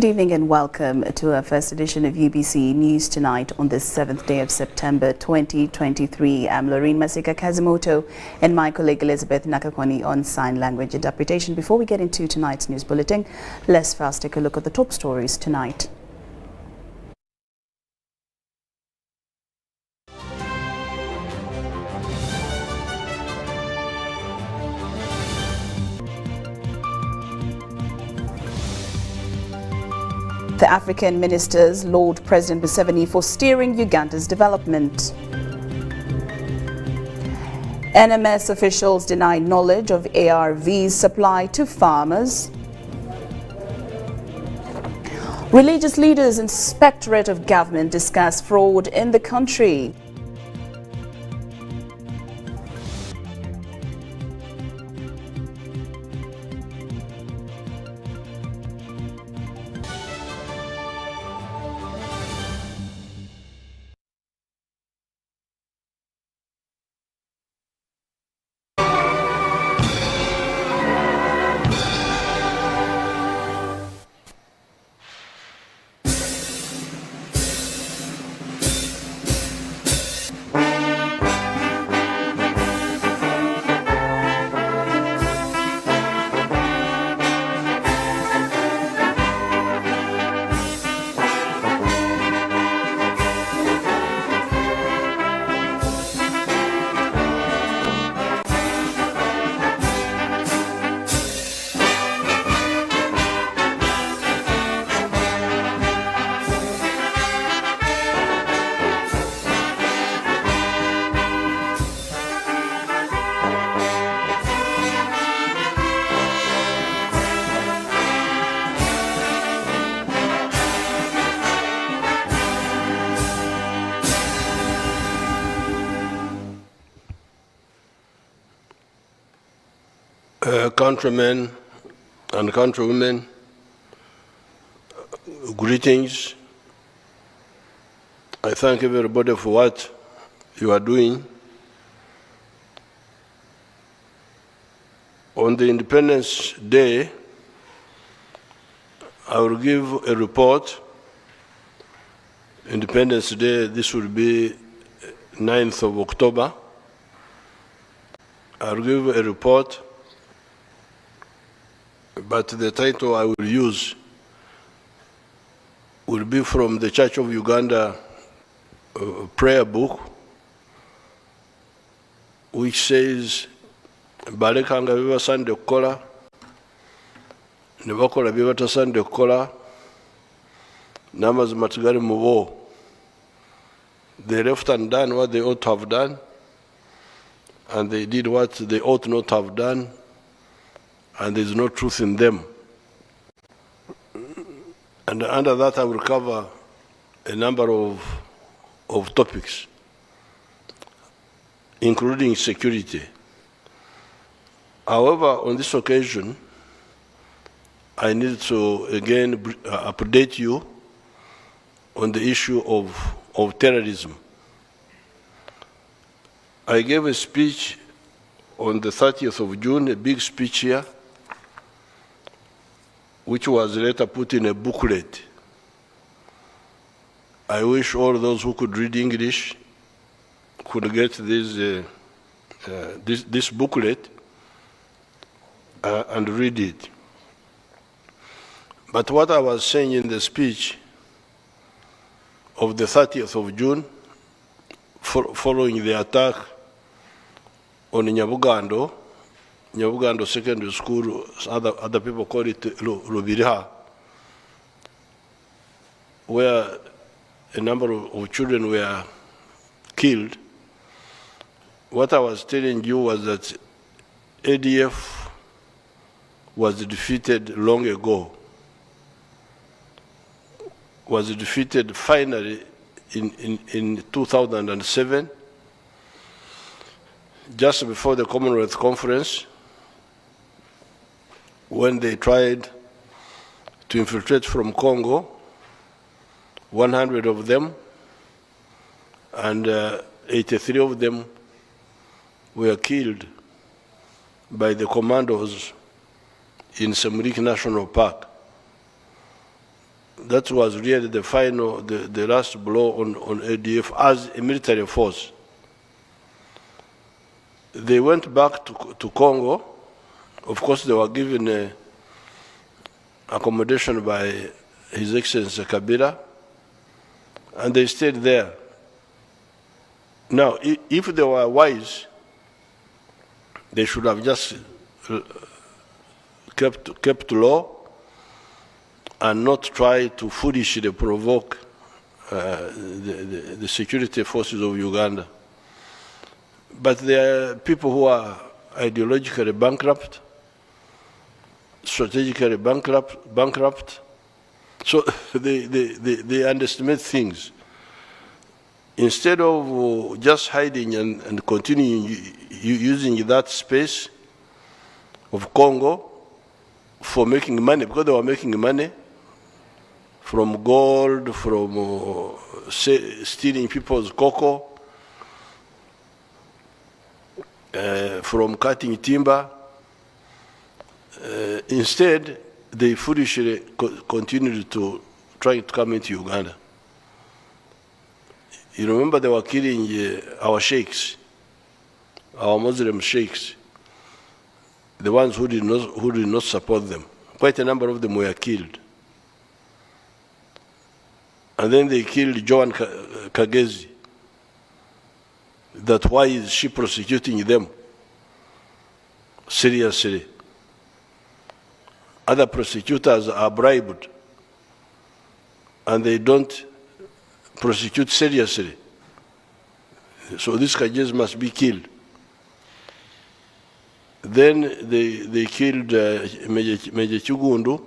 Good evening and welcome to our first edition of UBC News Tonight on this 7th day of September 2023. I'm Lorraine Masika Kazimoto and my colleague Elizabeth Nakakwani on sign language interpretation. Before we get into tonight's news bulletin, let's first take a look at the top stories tonight. The African ministers laud President Museveni for steering Uganda's development. NMS officials deny knowledge of ARVs supply to farmers. Religious leaders and Inspectorate of Government discuss fraud in the country. Countrymen and countrywomen, greetings. I thank everybody for what you are doing. On the Independence Day, I will give a report. Independence Day, this will be 9th of October. I will give a report, but the title I will use will be from the Church of Uganda prayer book, which says, Balekanga biba sande kukola, ne bakola biba tasande kukola, n'amazima tegali mu bo. They left undone what they ought to have done, and they did what they ought not to have done, and there is no truth in them. And under that, I will cover a number of topics, including security. However, on this occasion, I need to again update you on the issue of terrorism. I gave a speech on the 30th of June, a big speech here, which was later put in a booklet. I wish all those who could read English could get this booklet and read it. But what I was saying in the speech of the 30th of June, following the attack on Nyabugando Secondary School, other people call it Lubiriha, where a number of children were killed. What I was telling you was that ADF was defeated long ago, was defeated finally in 2007, just before the Commonwealth Conference, when they tried to infiltrate from Congo, 100 of them, and 83 of them were killed by the commandos in Semrik National Park. that was really the final, the last blow on ADF as a military force. They went back to Congo. Of course, they were given accommodation by His Excellency Kabila, and they stayed there. Now, if they were wise, they should have just kept low and not try to foolishly provoke the security forces of Uganda. But there are people who are ideologically bankrupt, strategically bankrupt, so they underestimate things. Instead of just hiding and continuing using that space of Congo for making money, because they were making money from gold, from stealing people's cocoa, from cutting timber. Instead, they foolishly continued to try to come into Uganda. You remember they were killing our sheikhs, our Muslim sheikhs, the ones who did not support them. Quite a number of them were killed. And then they killed Joan Kagezi. That why is she prosecuting them seriously? Other prosecutors are bribed and they don't prosecute seriously. So this Kagezi must be killed. Then they killed Major Chugundu,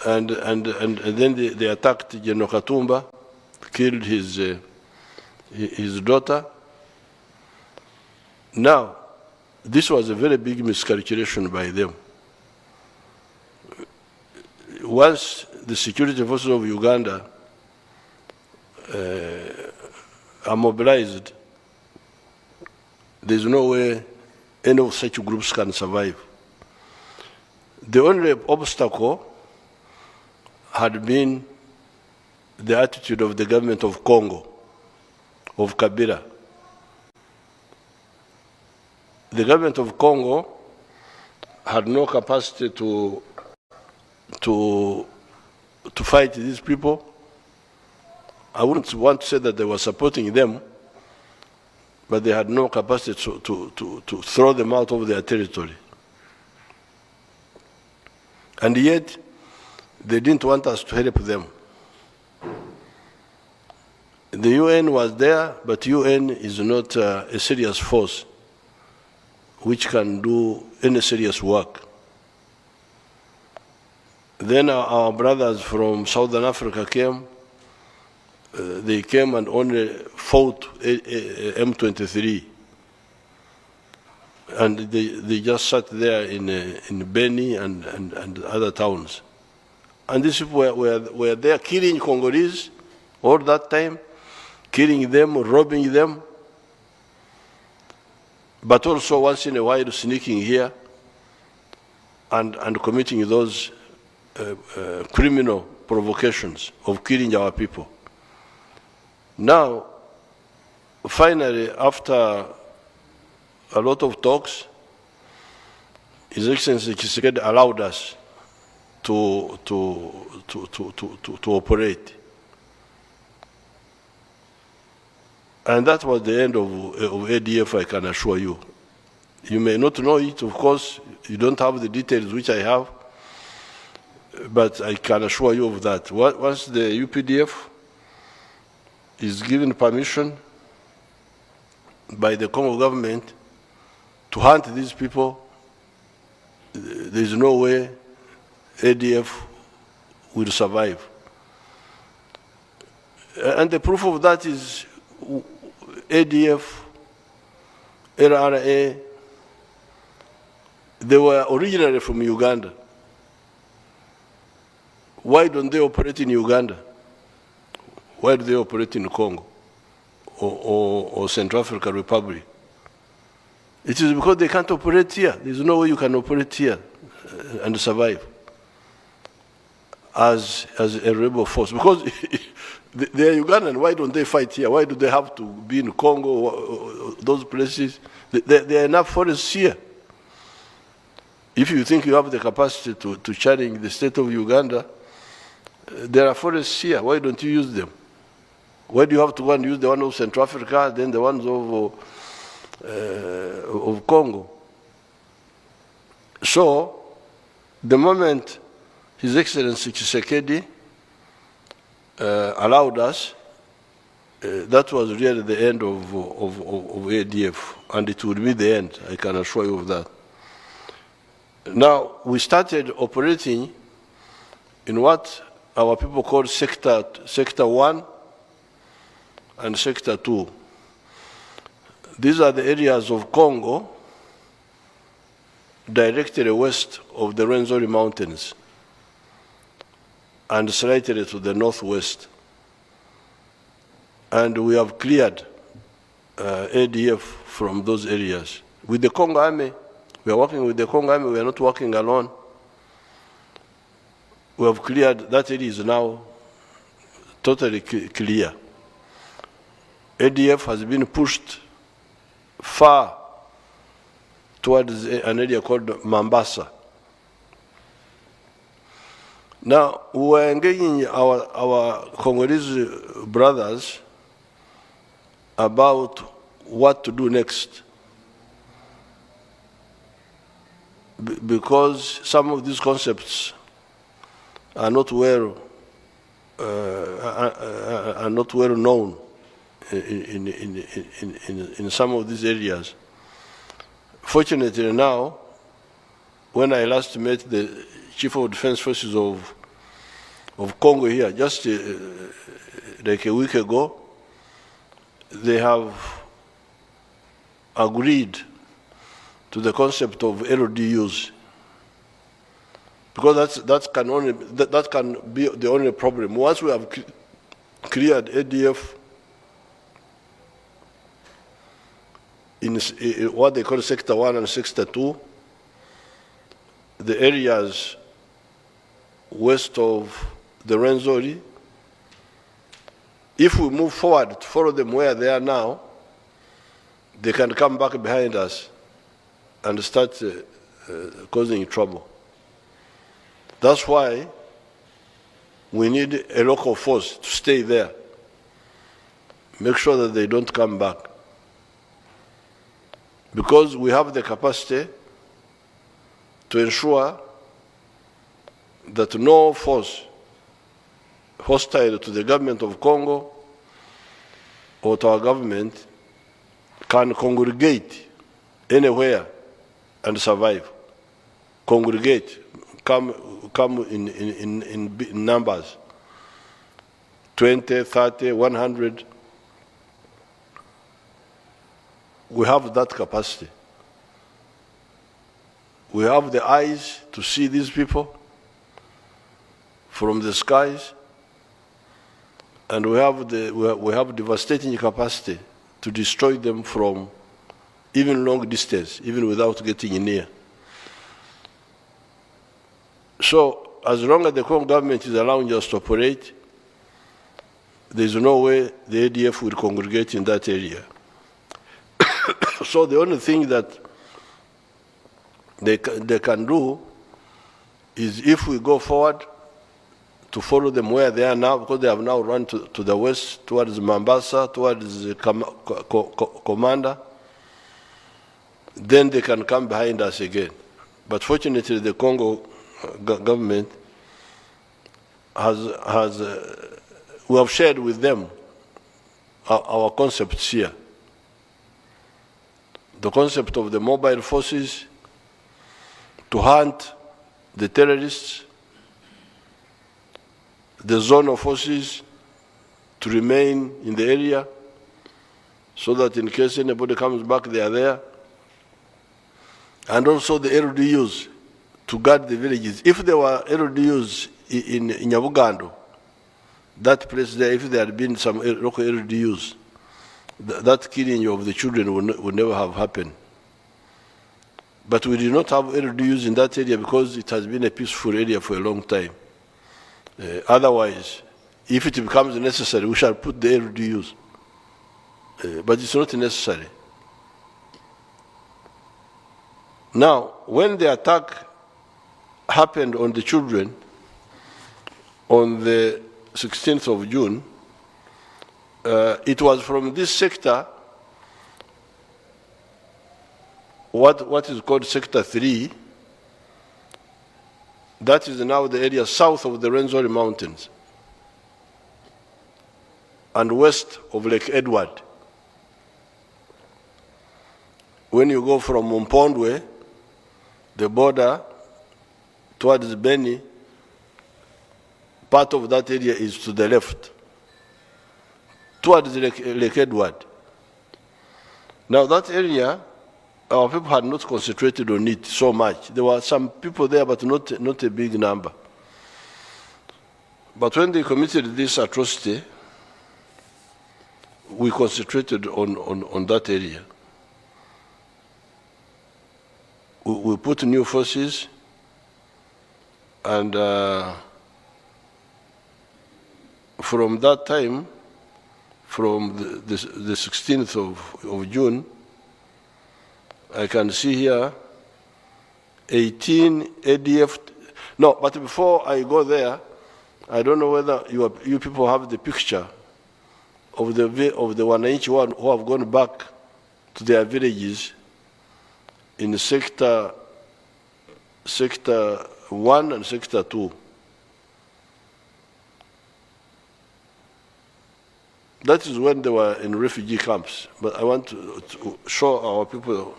and then they attacked General Katumba, killed his daughter. Now, this was a very big miscalculation by them. Once the security forces of Uganda are mobilized, there's no way any of such groups can survive. The only obstacle had been the attitude of the government of Congo, of Kabila. The government of Congo had no capacity to fight these people. I wouldn't want to say that they were supporting them, but they had no capacity to throw them out of their territory. And yet, they didn't want us to help them. The UN was there, but UN is not a serious force which can do any serious work. Then our brothers from Southern Africa came. They came and only fought M23. And they just sat there in Beni and other towns. And these people were there killing Congolese all that time, killing them, robbing them, but also once in a while sneaking here and committing those criminal provocations of killing our people. Now, finally, after a lot of talks, His Excellency Tshisekedi allowed us to operate. And that was the end of ADF, I can assure you. You may not know it, of course, you don't have the details which I have, but I can assure you of that. Once the UPDF is given permission by the Congo government to hunt these people, there is no way ADF will survive. And the proof of that is ADF, LRA, they were originally from Uganda. Why don't they operate in Uganda? Why do they operate in Congo or Central African Republic? It is because they can't operate here. There's no way you can operate here and survive. as a rebel force. Because they are Ugandan, why don't they fight here? Why do they have to be in Congo, those places? There are enough forests here. If you think you have the capacity to challenge the state of Uganda, there are forests here. Why don't you use them? Why do you have to go and use the one of Central Africa, then the ones of Congo? So, the moment His Excellency Tshisekedi allowed us, that was really the end of ADF, and it would be the end, I can assure you of that. Now, we started operating in what our people call Sector 1 and Sector 2. These are the areas of Congo directly west of the Rwenzori Mountains and slightly to the northwest. And we have cleared ADF from those areas. With the Congo Army, we are working with the Congo Army, we are not working alone. We have cleared, that area is now totally clear. ADF has been pushed far towards an area called Mambasa. Now, we were engaging our Congolese brothers about what to do next. Because some of these concepts are not well known in some of these areas. Fortunately now, when I last met the Chief of Defense Forces of Congo here, just like a week ago, they have agreed to the concept of LDUs, because that can be the only problem. Once we have cleared ADF in what they call Sector 1 and Sector 2, the areas west of the Rwenzori, if we move forward to follow them where they are now, they can come back behind us and start causing trouble. That's why we need a local force to stay there, make sure that they don't come back. Because we have the capacity to ensure that no force hostile to the government of Congo or to our government can congregate anywhere and survive. Congregate, come in numbers, 20, 30, 100. We have that capacity. We have the eyes to see these people from the skies, and we have devastating capacity to destroy them from even long distance, even without getting near. So, as long as the Congo government is allowing us to operate, there is no way the ADF will congregate in that area. So the only thing that they can do is, if we go forward to follow them where they are now, because they have now run to the west, towards Mambasa, towards Commander, then they can come behind us again. But fortunately, the Congo government we have shared with them our concepts here. The concept of the mobile forces to hunt the terrorists, the zone of forces to remain in the area so that in case anybody comes back, they are there, and also the LDUs to guard the villages. If there were LDUs in Nyabugando, that place there, if there had been some local LDUs, that killing of the children would never have happened. But we did not have LDUs in that area because it has been a peaceful area for a long time. Otherwise, if it becomes necessary, we shall put the LDUs. But it's not necessary. Now, when the attack happened on the children on the 16th of June, it was from this sector, what is called Sector 3, that is now the area south of the Rwenzori Mountains and west of Lake Edward. When you go from Mpondwe, the border towards Beni, part of that area is to the left, towards Lake Edward. Now that area, our people had not concentrated on it so much. There were some people there, but not a big number. But when they committed this atrocity, we concentrated on that area. We put new forces, and from that time, from the 16th of June, I can see here 18 ADF. No, but before I go there, I don't know whether you people have the picture of the Wananchi who have gone back to their villages in Sector 1 and Sector 2. That is when they were in refugee camps. But I want to show our people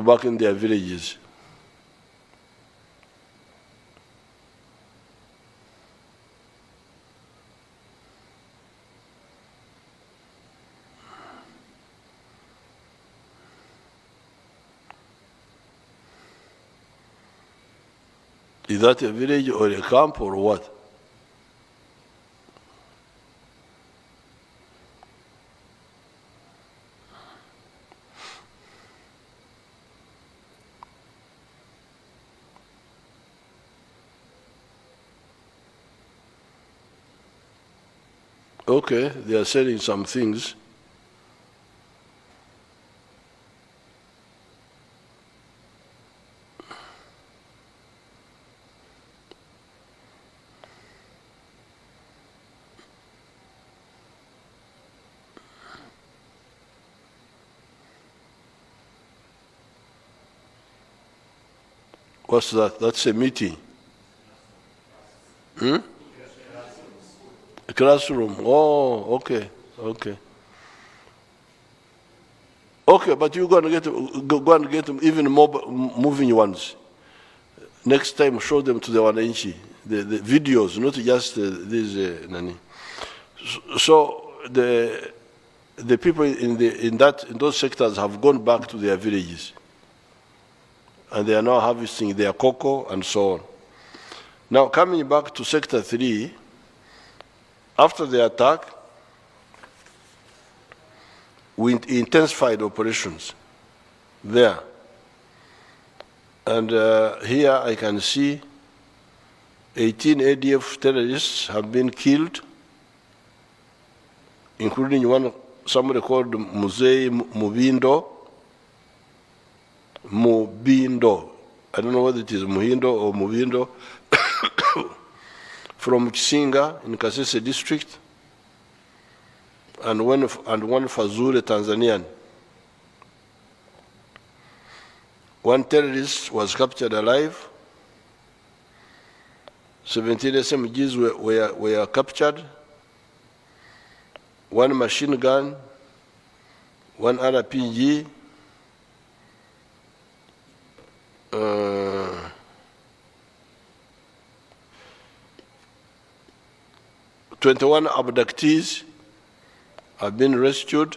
back in their villages. Is that a village or a camp or what? Okay, they are selling some things. What's that? That's a meeting. A classroom. Oh, okay, okay. Okay, but you're going to get even more moving ones. Next time, show them to the Wananchi, the videos, not just these nani. So the people in those sectors have gone back to their villages, and they are now harvesting their cocoa and so on. Now, coming back to Sector 3, after the attack, we intensified operations there. And here I can see 18 ADF terrorists have been killed, including somebody called Mubindo. I don't know whether it is Muhindo or Mubindo, from Kisinga in Kasese district, and one Fazure, Tanzanian. One terrorist was captured alive. 17 SMGs were captured. One machine gun, one RPG, 21 abductees have been rescued.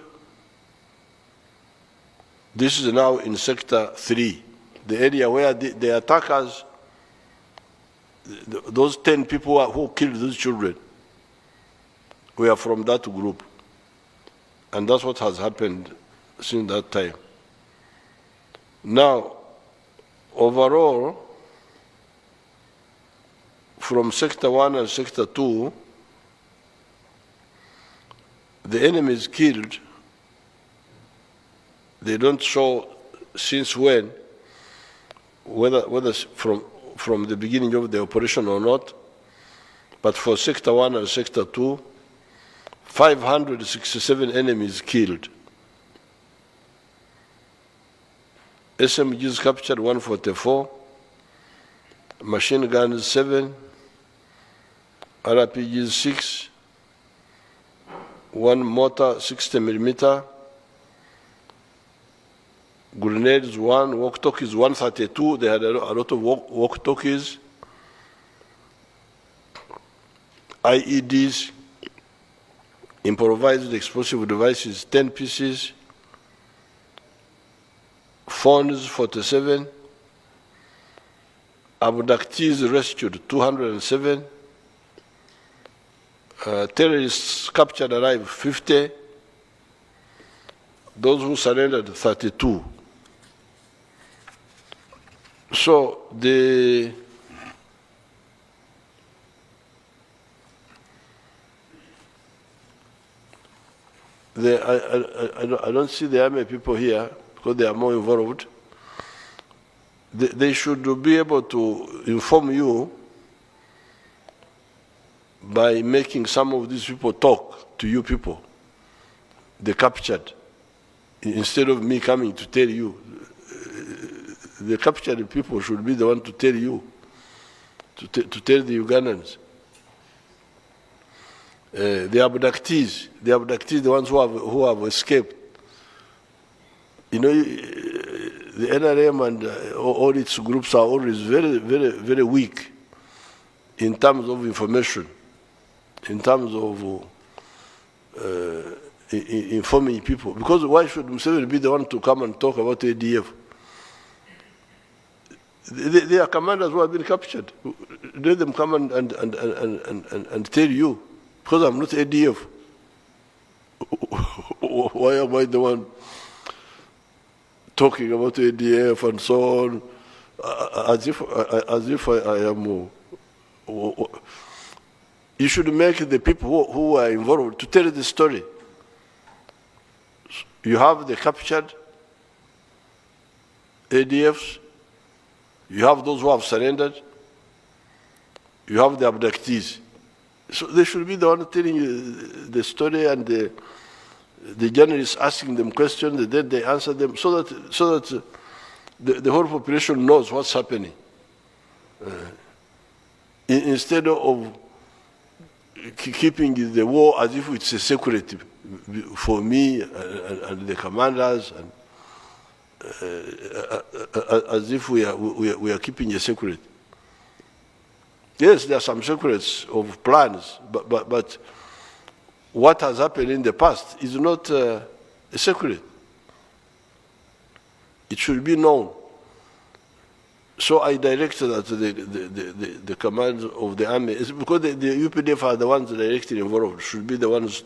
This is now in Sector 3, the area where the attackers, those 10 people who killed those children, were from that group. And that's what has happened since that time. Now, overall, from Sector 1 and Sector 2, the enemy is killed. They don't show since when, whether from the beginning of the operation or not. But for Sector 1 and Sector 2, 567 enemies killed. SMGs captured 144, machine guns 7, RPGs 6, 1 mortar 60 millimeter, grenades 1, walkie-talkies 132. They had a lot of walkie-talkies, IEDs, improvised explosive devices 10 pieces, phones 47, abductees rescued 207, terrorists captured alive 50, those who surrendered 32. So I don't see the army people here because they are more involved. They should be able to inform you by making some of these people talk to you people, they captured, instead of me coming to tell you. The captured people should be the one to tell you, to tell the Ugandans. The abductees, the ones who have escaped. You know, the NRM and all its groups are always very, very, very weak in terms of information, in terms of informing people. Because why should Museveni be the one to come and talk about ADF? They are commanders who have been captured. Let them come and tell you, because I'm not ADF. Why am I the one talking about ADF and so on, as if I am? You should make the people who are involved to tell the story. You have the captured ADFs, you have those who have surrendered, you have the abductees. So they should be the one telling you the story, and the journalists asking them questions, and then they answer them, so that the whole population knows what's happening. Instead of keeping the war as if it's a secret for me and the commanders, and as if we are keeping a secret. Yes, there are some secrets of plans, but what has happened in the past is not a secret. It should be known. So I directed that the command of the army, because the UPDF are the ones directly involved, should be the ones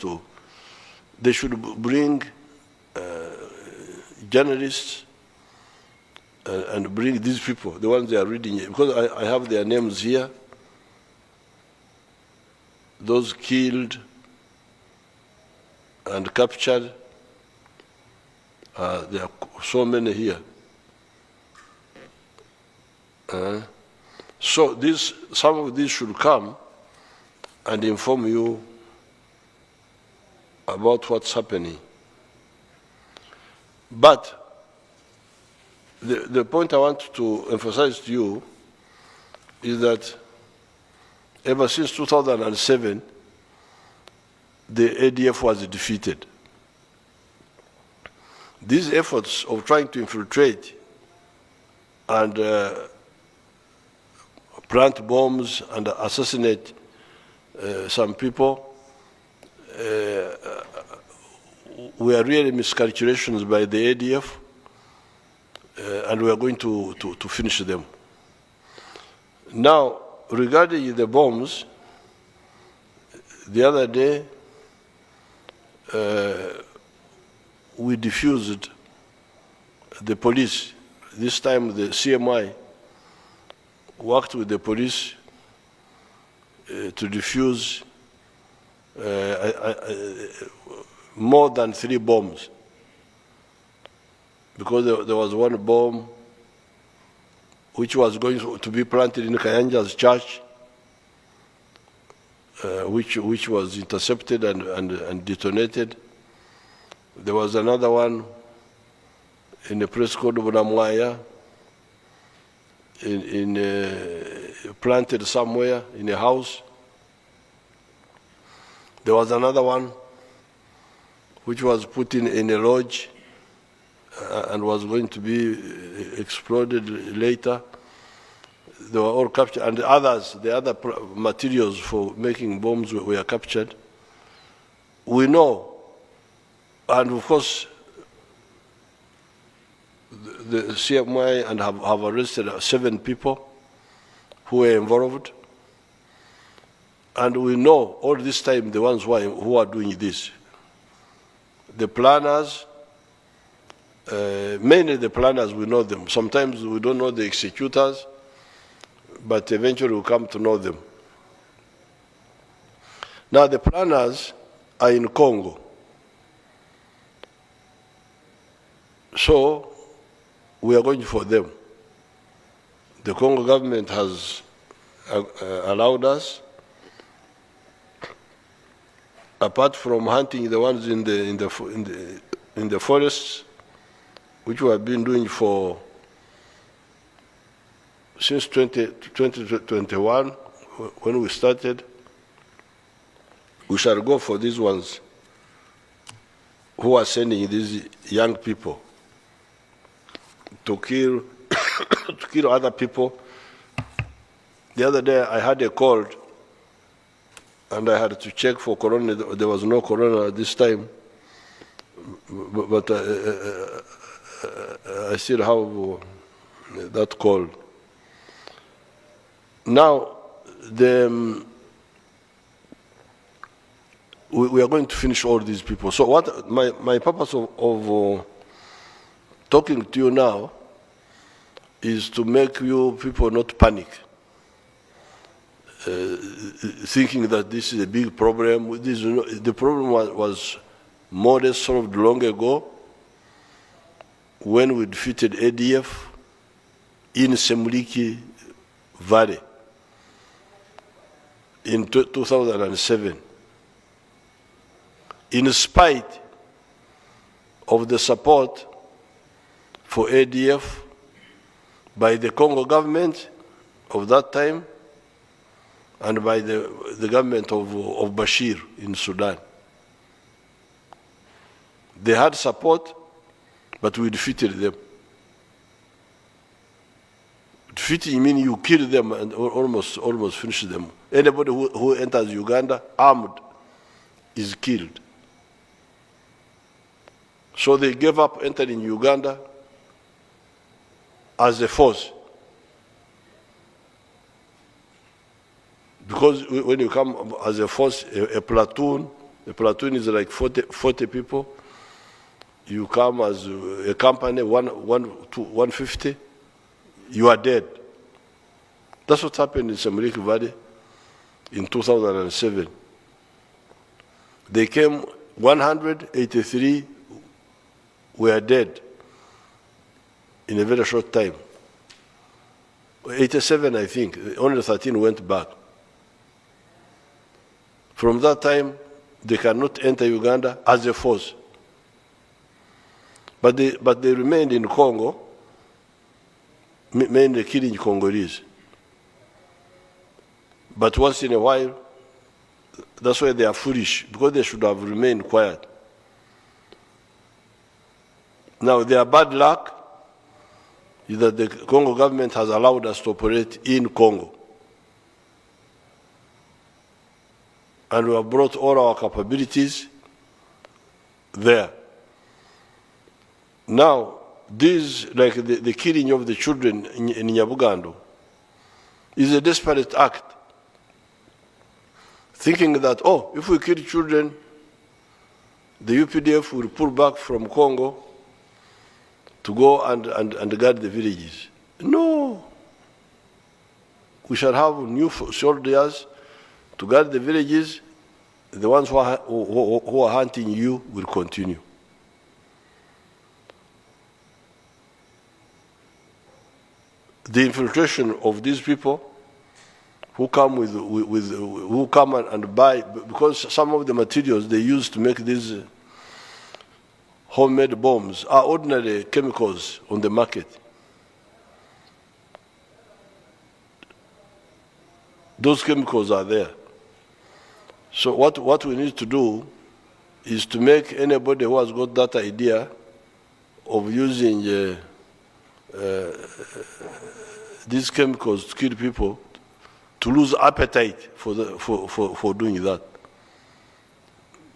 they should bring journalists and bring these people, the ones they are reading, because I have their names here, those killed and captured, there are so many here. So some of these should come and inform you about what's happening. But the point I want to emphasize to you is that ever since 2007, the ADF was defeated. These efforts of trying to infiltrate and plant bombs and assassinate some people were really miscalculations by the ADF, and we are going to finish them. Now, regarding the bombs, the other day we defused the police. This time the CMI worked with the police to defuse more than 3 bombs. Because there was one bomb which was going to be planted in Kayanja's church, which was intercepted and detonated. There was another one in a place called Bunamwaya, planted somewhere in a house. There was another one which was put in a lodge and was going to be exploded later. They were all captured, and the other materials for making bombs were captured. We know, and of course, the CMI and have arrested 7 people who were involved. And we know all this time the ones who are doing this. The planners, mainly the planners, we know them. Sometimes we don't know the executors, but eventually we come to know them. Now the planners are in Congo. So we are going for them. The Congo government has allowed us, apart from hunting the ones in the forests, which we have been doing since 2021, when we started. We shall go for these ones who are sending these young people to kill to kill other people. The other day I had a cold and I had to check for corona. There was no corona at this time, but I still have that cold. Now, we are going to finish all these people. So what my purpose of talking to you now is to make you people not panic, thinking that this is a big problem. The problem was more or less solved long ago when we defeated ADF in Semliki Valley in 2007. In spite of the support for ADF by the Congo government of that time and by the government of Bashir in Sudan. They had support, but we defeated them. Defeating means you kill them and almost finish them. Anybody who enters Uganda armed is killed. So they gave up entering Uganda as a force. Because when you come as a force, a platoon is like 40 people. You come as a company, 150, you are dead. That's what happened in Semliki Valley in 2007. They came, 183 were dead in a very short time. 87, I think, only 13 went back. From that time, they cannot enter Uganda as a force. But they remained in Congo, mainly killing Congolese. But once in a while, that's why they are foolish, because they should have remained quiet. Now, their bad luck is that the Congo government has allowed us to operate in Congo. And we have brought all our capabilities there. Now, this, like the killing of the children in Nyabugando, is a desperate act. Thinking that, oh, if we kill children, the UPDF will pull back from Congo to go and guard the villages. No. We shall have new soldiers to guard the villages. The ones who are hunting you will continue. The infiltration of these people who come who come and buy, because some of the materials they use to make these homemade bombs are ordinary chemicals on the market. Those chemicals are there. So what we need to do is to make anybody who has got that idea of using these chemicals to kill people to lose appetite for doing that.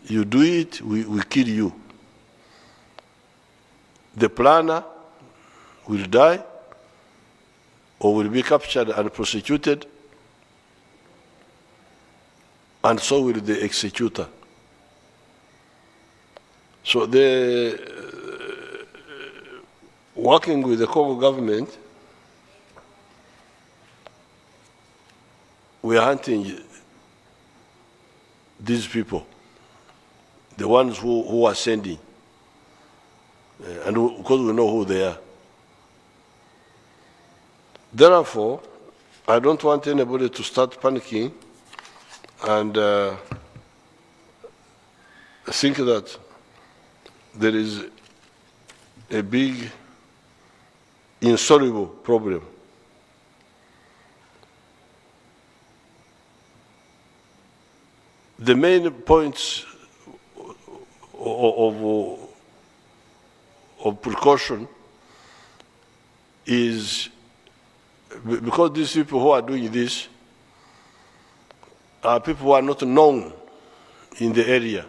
You do it, we kill you. The planner will die or will be captured and prosecuted, and so will the executor. So working with the Congo government, we are hunting these people, the ones who are sending, and because we know who they are. Therefore, I don't want anybody to start panicking and think that there is a big, insoluble problem. The main points of precaution is because these people who are doing this are people who are not known in the area.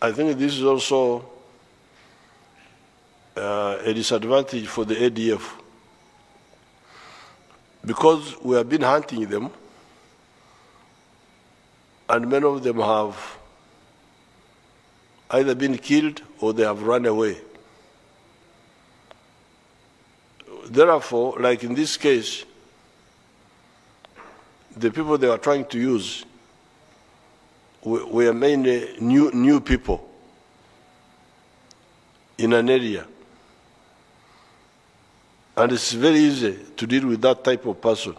I think this is also a disadvantage for the ADF, because we have been hunting them, and many of them have either been killed or they have run away. Therefore, like in this case, the people they are trying to use were mainly new people in an area. And it's very easy to deal with that type of person.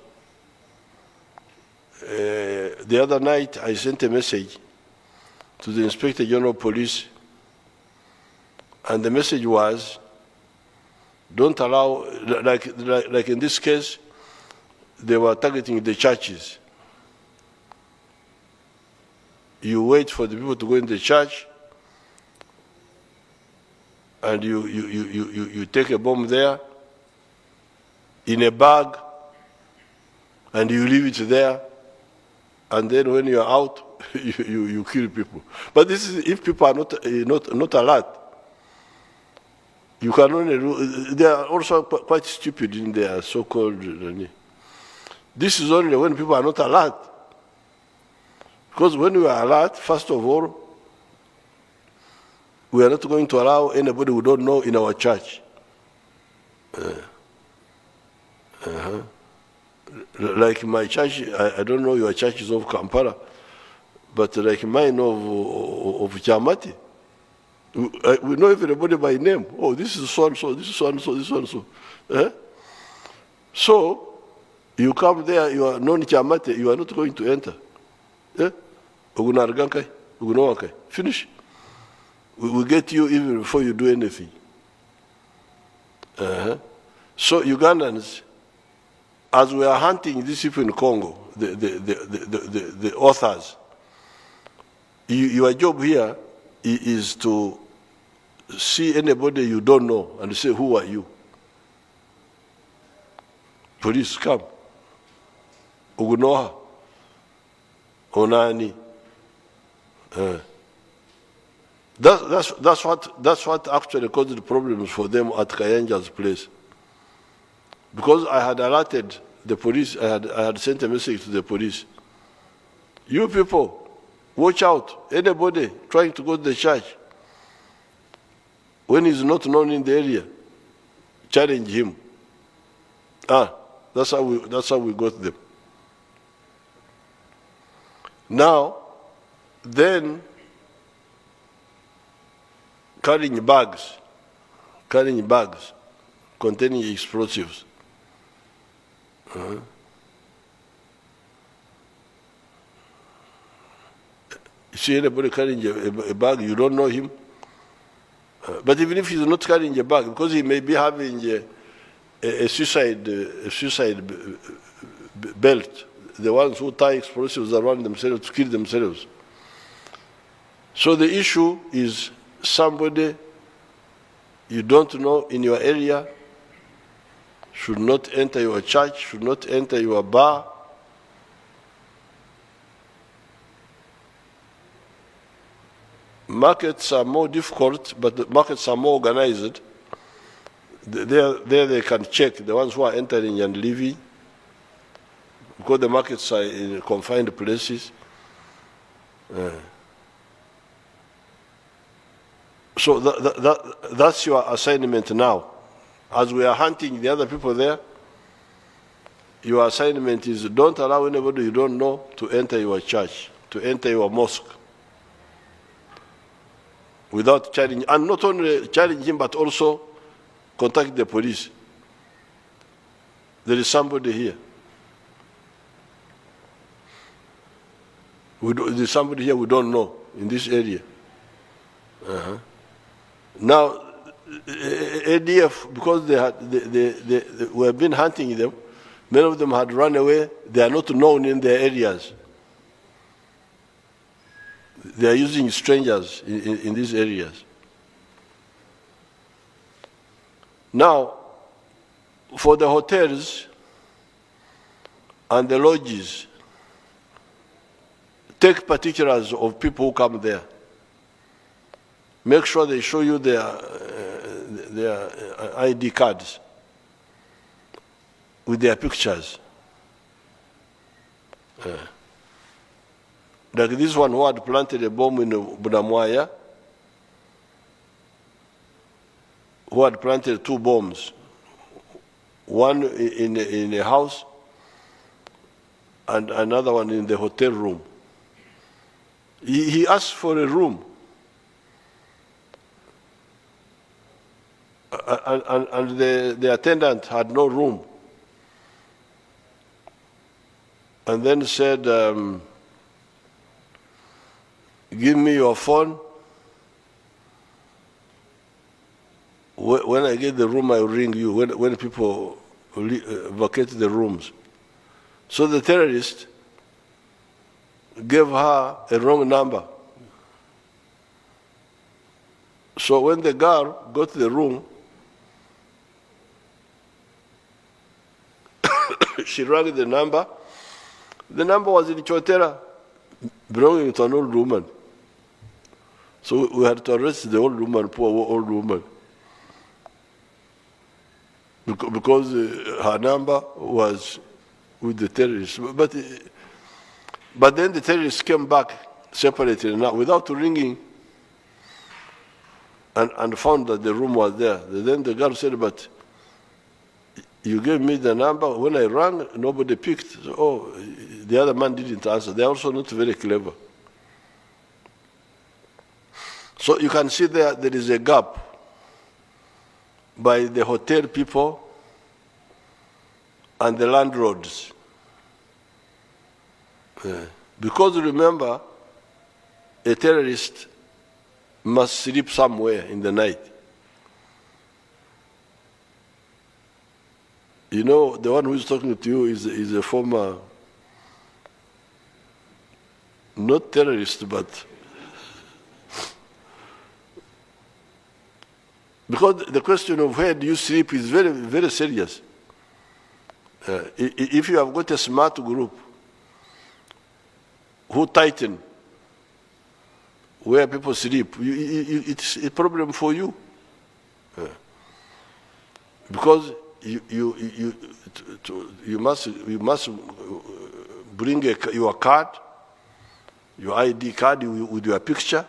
The other night, I sent a message to the Inspector General of Police, and the message was, don't allow, like in this case, they were targeting the churches. You wait for the people to go in the church, and you take a bomb there in a bag, and you leave it there, and then when you are out, you kill people. But this is if people are not alert. You can only do, they are also quite stupid in their so-called. This is only when people are not alert. Because when we are alert, first of all, we are not going to allow anybody we don't know in our church. Like my church, I don't know your church is of Kampala, but like mine of Chamati, we know everybody by name. Oh, this is so-and-so, this is so-and-so, this is so-and-so. So, you come there, you are non-Chamati, you are not going to enter. Finish. We will get you even before you do anything. So Ugandans, as we are hunting these people in Congo, the authors, your job here is to see anybody you don't know and say, who are you? Police, come. Ugunoha. Onani. That's what actually caused the problems for them at Kayanja's place. Because I had alerted the police, I had sent a message to the police. You people, watch out. Anybody trying to go to the church, when he's not known in the area, challenge him. That's how we got them. Now, then carrying bags containing explosives. You see anybody carrying a bag, you don't know him. But even if he's not carrying a bag, because he may be having a suicide belt, the ones who tie explosives around themselves to kill themselves. So the issue is somebody you don't know in your area should not enter your church, should not enter your bar. Markets are more difficult, but the markets are more organized. There they can check the ones who are entering and leaving, because the markets are in confined places. So that's your assignment now. As we are hunting the other people there, your assignment is don't allow anybody you don't know to enter your church, to enter your mosque, without challenging, and not only challenging, but also contact the police. There is somebody here. There's somebody here we don't know in this area. Now, ADF, because we have been hunting them, many of them had run away. They are not known in their areas. They are using strangers in these areas. Now, for the hotels and the lodges, take particulars of people who come there. Make sure they show you their ID cards with their pictures. Like this one who had planted a bomb in Budamwaya, who had planted 2 bombs, one in a house and another one in the hotel room. He asked for a room. And the attendant had no room. And then said, give me your phone. When I get the room, I'll ring you, when people vacate the rooms. So the terrorist gave her a wrong number. So when the girl got to the room, she rang the number. The number was in Chotera, belonging to an old woman. So we had to arrest the old woman, poor old woman, because her number was with the terrorists. But then the terrorists came back separated now without ringing, and found that the room was there. Then the girl said, but you gave me the number. When I rang, nobody picked. So, oh, the other man didn't answer. They're also not very clever. So you can see there is a gap by the hotel people and the landlords. Because remember, a terrorist must sleep somewhere in the night. You know, the one who is talking to you is a former, not terrorist, but because the question of where do you sleep is very, very serious. If you have got a smart group who tighten where people sleep, it's a problem for you. Because you must bring your card, your ID card with your picture,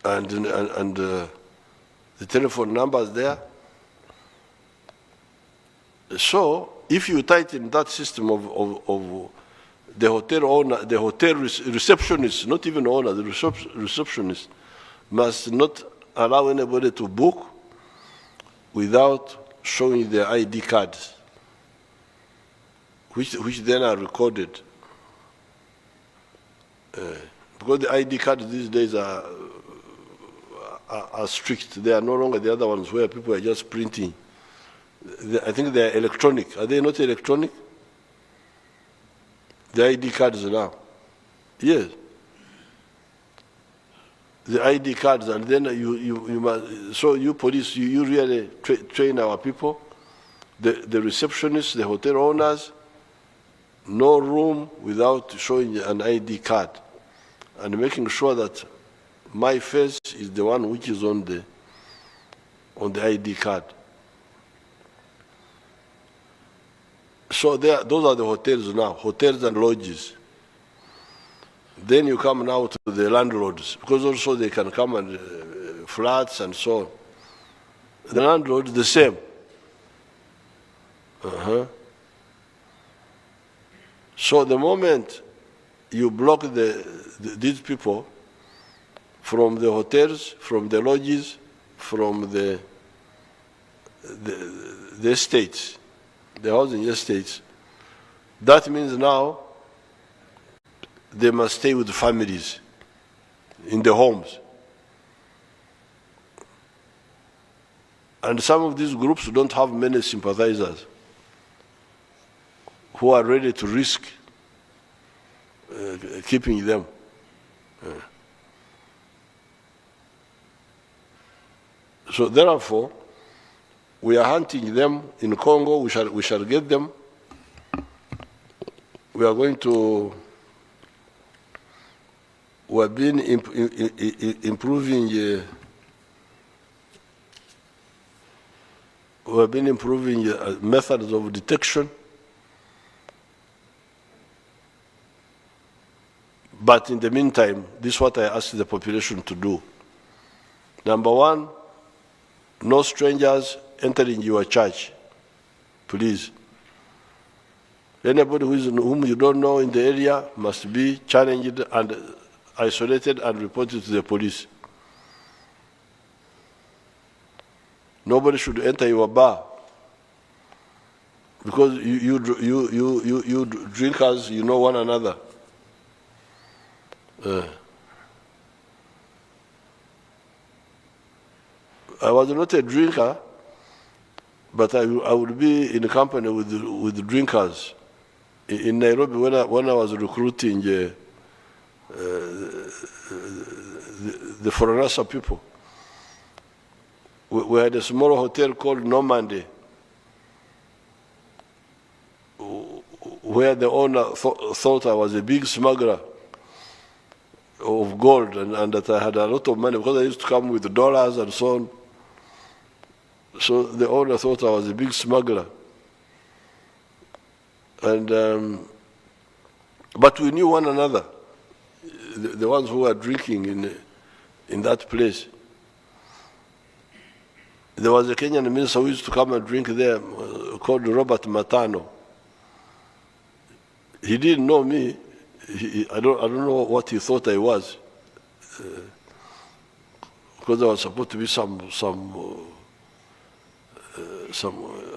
and the telephone numbers there, So if you tighten that system of the hotel owner, the hotel receptionist, not even owner, the receptionist must not allow anybody to book without showing their ID cards, which then are recorded. Because the ID cards these days are strict. They are no longer the other ones where people are just printing. I think they are electronic. Are they not electronic? The ID cards now. Yes. The ID cards, and then you must, so you police, you really train our people, the receptionists, the hotel owners, no room without showing an ID card, and making sure that my face is the one which is on the ID card. So those are the hotels now, hotels and lodges. Then you come now to the landlords, because also they can come and flats and so on. The landlord is the same. So the moment you block these people from the hotels, from the lodges, from the estates, the housing estates, that means now they must stay with the families in the homes. And some of these groups don't have many sympathizers who are ready to risk keeping them. So therefore, we are hunting them in Congo. We shall get them. We are going to. We have been improving. We have been improving methods of detection. But in the meantime, this is what I ask the population to do. Number one, no strangers entering your church, please. Anybody whom you don't know in the area must be challenged and isolated and reported to the police. Nobody should enter your bar because you drinkers, you know one another. I was not a drinker, but I would be in company with the drinkers. In Nairobi, when I was recruiting the foreigner people, we had a small hotel called Normandy, where the owner thought I was a big smuggler of gold and that I had a lot of money because I used to come with dollars and so on. So the owner thought I was a big smuggler. And, but we knew one another, the ones who were drinking in that place. There was a Kenyan minister who used to come and drink there called Robert Matano. He didn't know me. I don't know what he thought I was. Because there was supposed to be some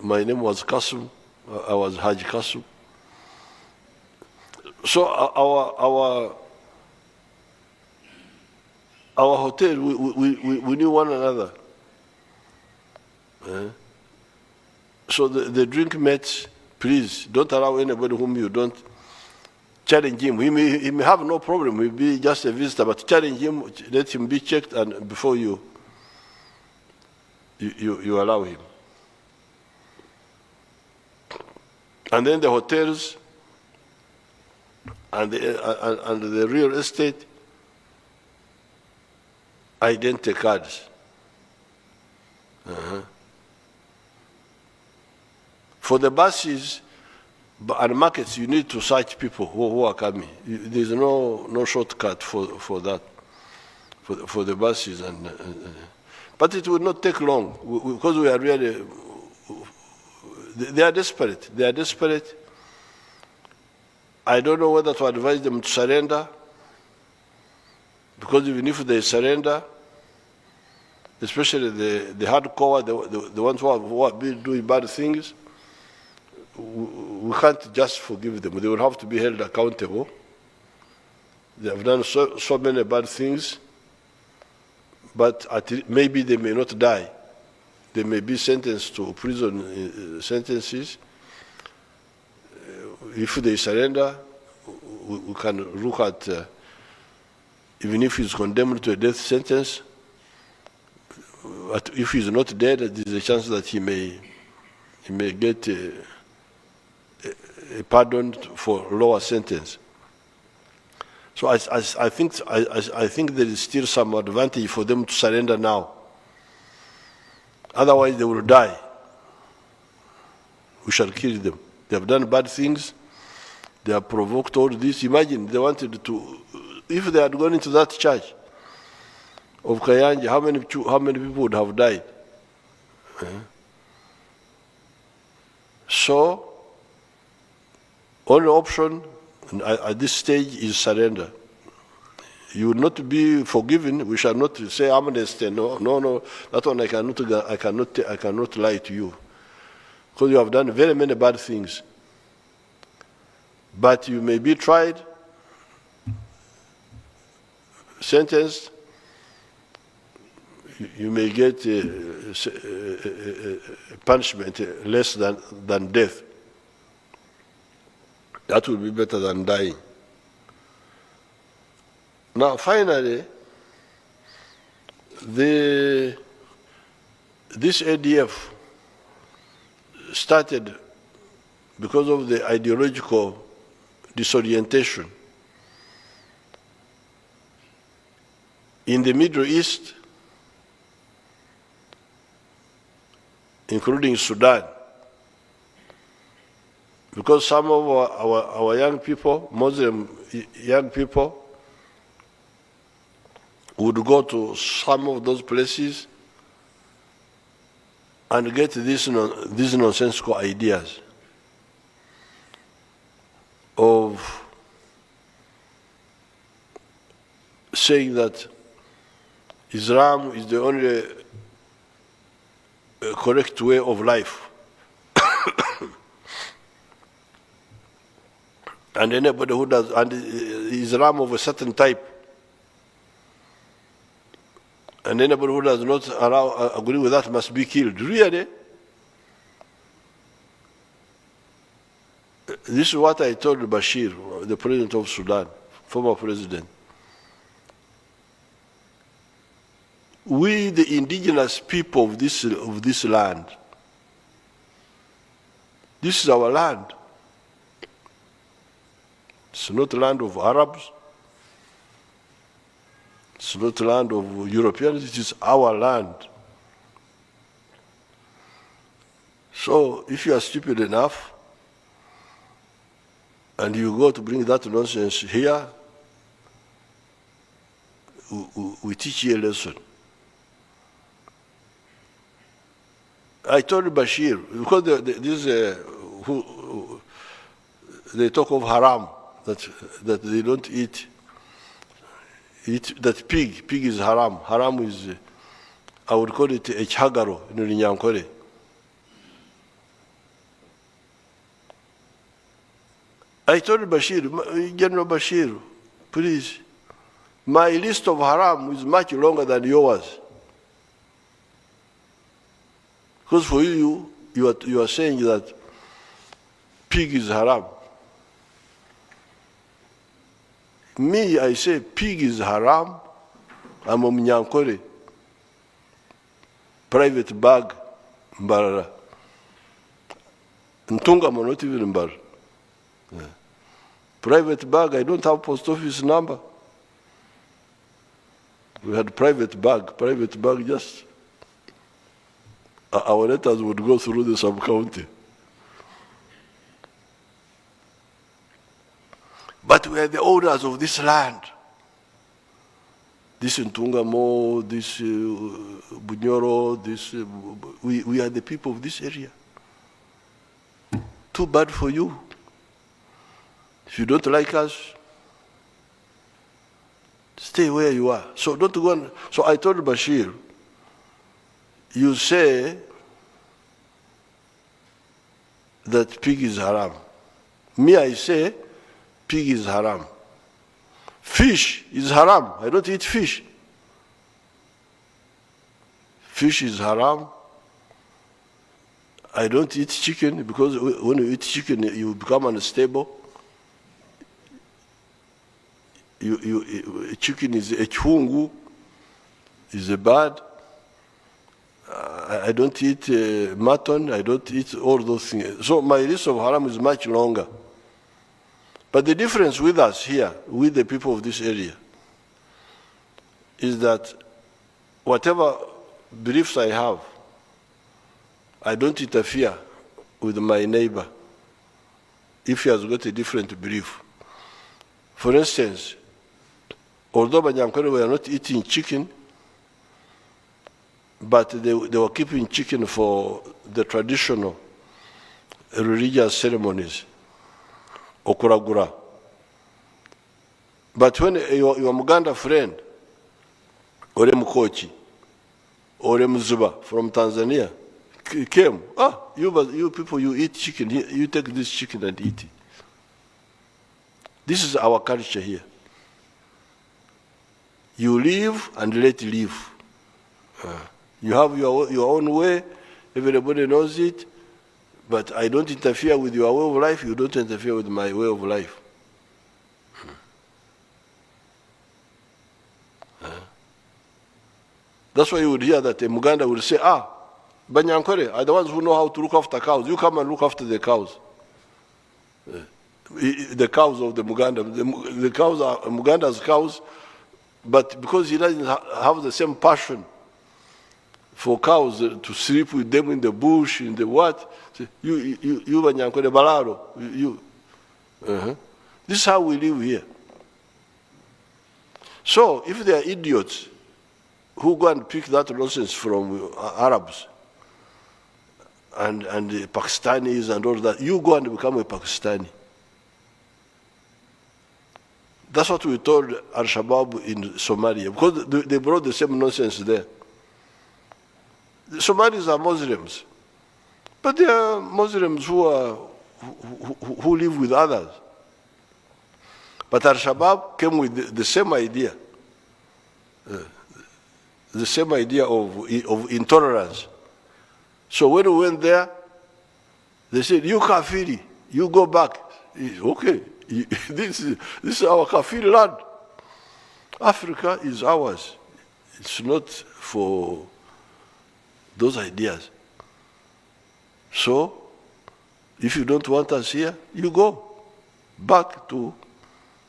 my name was Kasum. I was Haji Kasum. So our hotel, we knew one another. So the drink mates, please don't allow anybody whom you don't challenge him. He may have no problem. He will be just a visitor, but challenge him. Let him be checked, and before you allow him. And then the hotels and the real estate, identity cards. For the buses and markets, you need to search people who are coming. There's no shortcut for that, for the buses. But it will not take long because we are really They are desperate. They are desperate. I don't know whether to advise them to surrender, because even if they surrender, especially the hardcore, the ones who are doing bad things, we can't just forgive them. They will have to be held accountable. They have done so many bad things, but maybe they may not die. They may be sentenced to prison sentences. If they surrender, we can look at, even if he's condemned to a death sentence, if he's not dead, there's a chance that he may get a pardon for lower sentence. So I think there is still some advantage for them to surrender now. Otherwise, they will die. We shall kill them. They have done bad things. They have provoked all this. Imagine they wanted to, if they had gone into that church of Kayanja, how many people would have died? So, only option at this stage is surrender. You will not be forgiven. We shall not say amnesty. No. That one I cannot lie to you, because you have done very many bad things. But you may be tried, sentenced. You may get a punishment less than death. That will be better than dying. Now, finally, this ADF started because of the ideological disorientation. In the Middle East, including Sudan, because some of our young people, Muslim young people, would go to some of those places and get these nonsensical ideas of saying that Islam is the only correct way of life. And anybody who does, and Islam of a certain type, and anybody who does not agree with that must be killed. Really? This is what I told Bashir, the president of Sudan, former president. We, the indigenous people of this land, this is our land. It's not the land of Arabs. It's not the land of Europeans. It is our land. So if you are stupid enough and you go to bring that nonsense here, we teach you a lesson. I told Bashir, because they talk of haram, that they don't eat that pig. Pig is haram. Haram is, I would call it a chagaro in Nyankore. I told Bashir, General Bashir, please, my list of haram is much longer than yours. Because for you are saying that pig is haram. Me, I say pig is haram. I'm a Mnyankore. Private bag, Mbarara. Ntunga, I'm not even Mbar. Yeah. Private bag, I don't have post office number. We had private bag just, our letters would go through the sub-county. But we are the owners of this land. This Ntungamo, this Bunyoro, we are the people of this area. too bad for you. If you don't like us, stay where you are. So don't go on. So I told Bashir, you say that pig is haram. Me, I say pig is haram. Fish is haram. I don't eat fish. Fish is haram. I don't eat chicken because when you eat chicken, you become unstable. Chicken is a chungu, is a bad. I don't eat mutton. I don't eat all those things. So my list of haram is much longer. But the difference with us here, with the people of this area, is that whatever beliefs I have, I don't interfere with my neighbor if he has got a different belief. For instance, although Banyankore were not eating chicken, but they were keeping chicken for the traditional religious ceremonies, okuragura. But when your Muganda friend, Ore Mukochi, Ore Muzuba from Tanzania, came, you people, you eat chicken, you take this chicken and eat it. This is our culture here. You live and let live. You have your own way, everybody knows it, but I don't interfere with your way of life, you don't interfere with my way of life. That's why you would hear that a Muganda would say, Banyankore are the ones who know how to look after cows. You come and look after the cows. The cows of the Muganda. The cows are Muganda's cows, but because he doesn't have the same passion for cows to sleep with them in the bush, in the what, you Banyankore Balaro, This is how we live here. So if they are idiots who go and pick that nonsense from Arabs, and the Pakistanis and all that, you go and become a Pakistani. That's what we told Al-Shabaab in Somalia, because they brought the same nonsense there. The Somalis are Muslims, but they are Muslims who live with others. But Al-Shabaab came with the same idea, of intolerance. So when we went there, they said, you Kafiri, you go back. Okay, this is our Kafiri land. Africa is ours. It's not for those ideas. So, if you don't want us here, you go back to,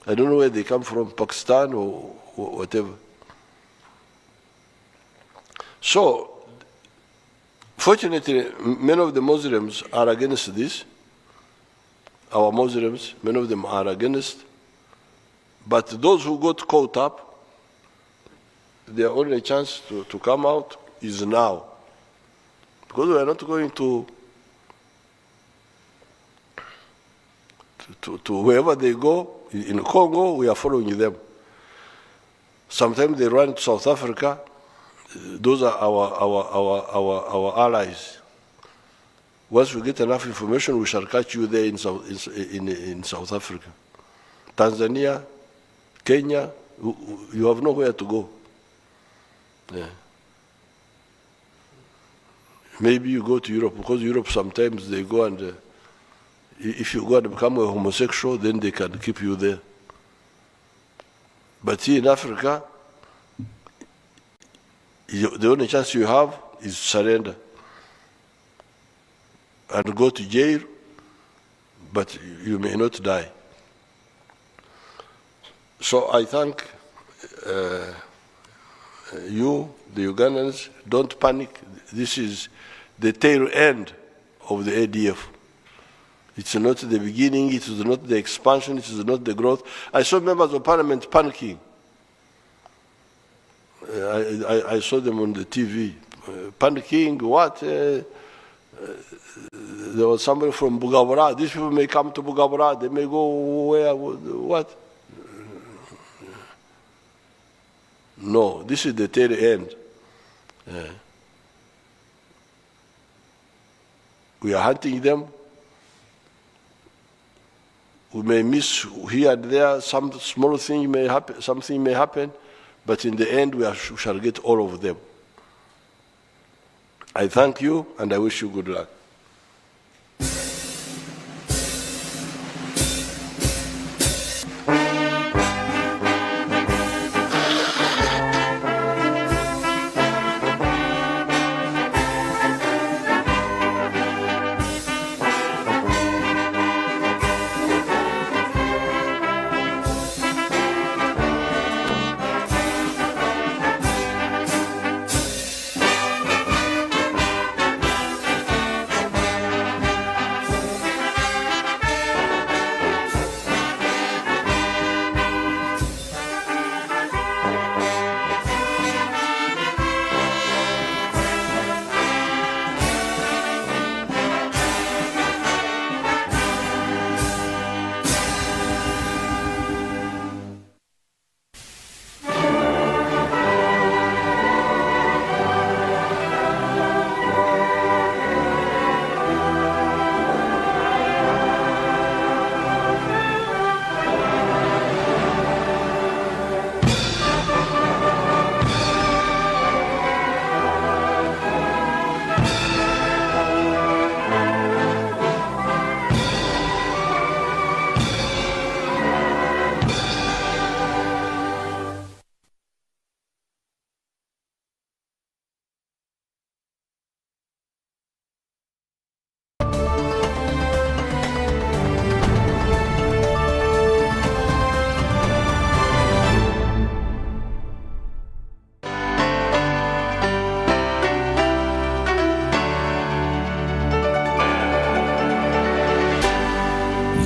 I don't know where they come from, Pakistan or whatever. So, fortunately, many of the Muslims are against this. Our Muslims, many of them are against. But those who got caught up, their only chance to come out is now. Because we are not going to wherever they go. In Congo, we are following them. Sometimes they run to South Africa. Those are our allies. Once we get enough information, we shall catch you there in South Africa. Tanzania, Kenya, you have nowhere to go. Yeah. Maybe you go to Europe, because Europe sometimes they go and, if you go and become a homosexual, then they can keep you there. But here in Africa, the only chance you have is surrender and go to jail, but you may not die. So I thank you, the Ugandans. Don't panic. This is the tail end of the ADF. It's not the beginning, it is not the expansion, it is not the growth. I saw members of parliament panicking. I saw them on the TV, panicking, what? there was somebody from Bugabura. These people may come to Bugabura. They may go where, what? No, this is the tail end. We are hunting them. We may miss here and there, some small thing may happen, something may happen, but in the end we shall get all of them. I thank you and I wish you good luck.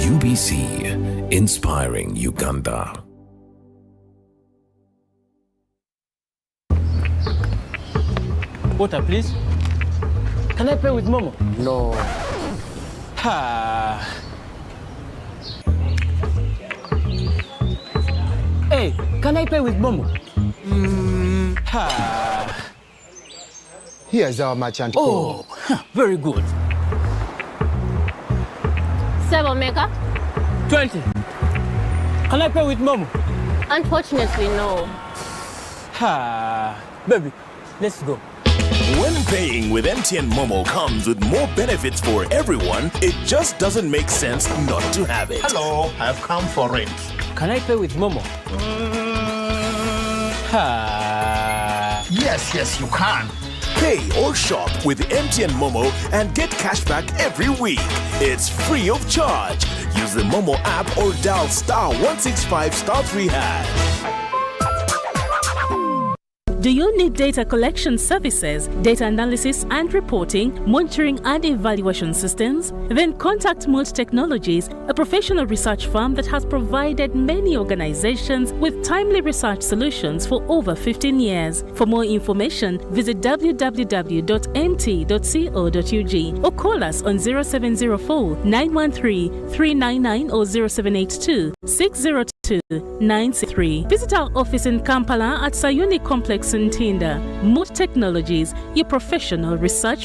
UBC, inspiring Uganda. Water, please. Can I pay with Momo? No. Ha. Hey, can I pay with Momo? Ha. Here's our merchant Oh, very good. 7 mega? 20. Can I pay with Momo? Unfortunately, no. Ha. Baby, let's go. When paying with MTN Momo comes with more benefits for everyone, it just doesn't make sense not to have it. Hello, I've come for rent. Can I pay with Momo? Ha. Yes, you can. Pay or shop with MTN Momo and get cash back every week. It's free of charge. Use the Momo app or dial *165*3#. Do you need data collection services, data analysis and reporting, monitoring and evaluation systems? Then contact Mold Technologies, a professional research firm that has provided many organizations with timely research solutions for over 15 years. For more information, visit www.mt.co.ug or call us on 0704 913 399 or 0782 602 963. Visit our office in Kampala at Sayuni Complex in Tinda. Mood Technologies, your professional research firm.